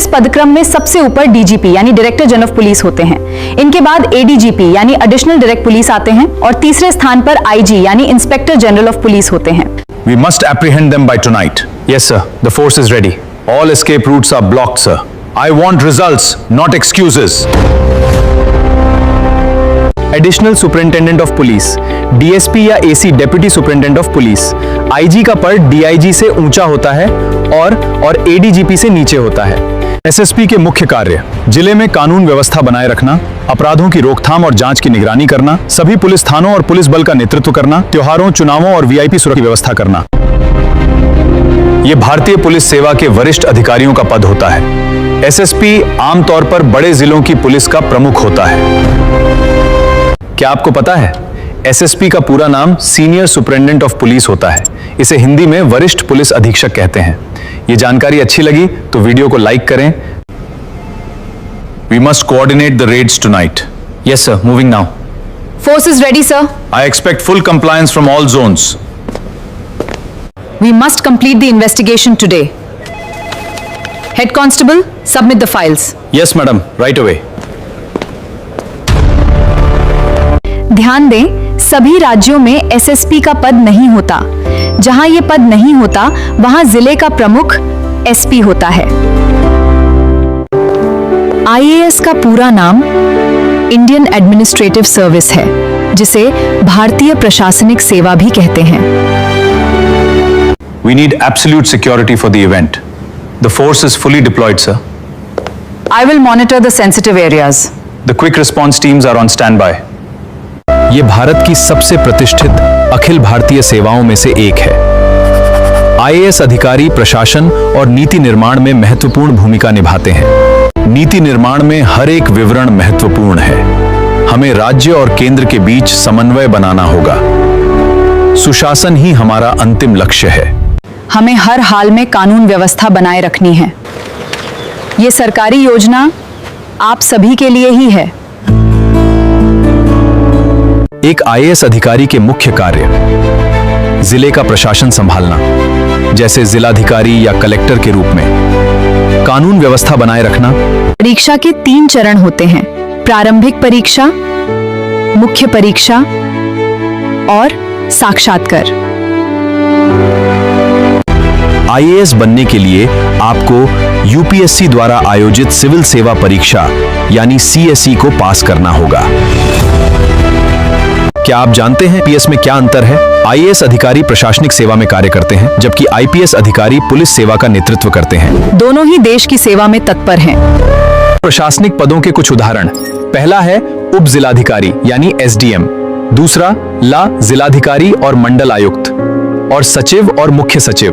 Police पदक्रम में सबसे ऊपर डीजीपी यानी डायरेक्टर जनरल ऑफ पुलिस होते हैं। इनके बाद एडीजीपी यानी एडिशनल डायरेक्ट पुलिस आते हैं और तीसरे स्थान पर आईजी यानी इंस्पेक्टर जनरल ऑफ पुलिस होते हैं। We must apprehend them by tonight. Yes, sir. The force is ready. All escape routes are blocked, sir. I want results, not excuses. Additional superintendent of police, DSP या AC deputy superintendent of police. IG का पद DIG से ऊंचा होता है और ADGP से नीचे होता है। एसएसपी के मुख्य कार्य जिले में कानून व्यवस्था बनाए रखना, अपराधों की रोकथाम और जांच की निगरानी करना, सभी पुलिस थानों और पुलिस बल का नेतृत्व करना, त्योहारों, चुनावों और वीआईपी सुरक्षा की व्यवस्था करना। यह भारतीय पुलिस सेवा के वरिष्ठ अधिकारियों का पद होता है। एसएसपी आमतौर पर बड़े जिलों की पुलिस का प्रमुख होता है। क्या आपको पता है एसएसपी का पूरा नाम सीनियर सुपरिटेंडेंट ऑफ पुलिस होता है। इसे हिंदी में वरिष्ठ पुलिस अधीक्षक कहते हैं। ये जानकारी अच्छी लगी तो वीडियो को लाइक करें। We must coordinate the raids tonight. Yes, sir. Moving now. Force is ready, sir. I expect full compliance from all zones. We must complete the investigation today. Head Constable, submit the files. Yes, madam. Right away. ध्यान दें, सभी राज्यों में SSP का पद नहीं होता। जहां ये पद नहीं होता, वहां जिले का प्रमुख एसपी होता है। आईएएस का पूरा नाम इंडियन एडमिनिस्ट्रेटिव सर्विस है, जिसे भारतीय प्रशासनिक सेवा भी कहते हैं। We need absolute security for the event. The force is fully deployed, sir. I will monitor the sensitive areas. The quick response teams are on standby. ये भारत की सबसे प्रतिष्ठित अखिल भारतीय सेवाओं में से एक है। आईएएस अधिकारी प्रशासन और नीति निर्माण में महत्वपूर्ण भूमिका निभाते हैं। नीति निर्माण में हर एक विवरण महत्वपूर्ण है। हमें राज्य और केंद्र के बीच समन्वय बनाना होगा। सुशासन ही हमारा अंतिम लक्ष्य है। हमें हर हाल में कानून व्यवस्था बनाए रखनी है। ये सरकारी योजना आप सभी के लिए ही है। एक आईएएस अधिकारी के मुख्य कार्य जिले का प्रशासन संभालना, जैसे जिलाधिकारी या कलेक्टर के रूप में, कानून व्यवस्था बनाए रखना। परीक्षा के 3 चरण होते हैं: प्रारंभिक परीक्षा, मुख्य परीक्षा और साक्षात्कार। आईएएस बनने के लिए आपको यूपीएससी द्वारा आयोजित सिविल सेवा परीक्षा यानी सीएसई को पास करना होगा। क्या आप जानते हैं पीएस में क्या अंतर है? आईएएस अधिकारी प्रशासनिक सेवा में कार्य करते हैं, जबकि आईपीएस अधिकारी पुलिस सेवा का नेतृत्व करते हैं। दोनों ही देश की सेवा में तत्पर हैं। प्रशासनिक पदों के कुछ उदाहरण: पहला है उप जिलाधिकारी यानी एसडीएम, दूसरा जिलाधिकारी और मंडल आयुक्त, और सचिव और मुख्य सचिव।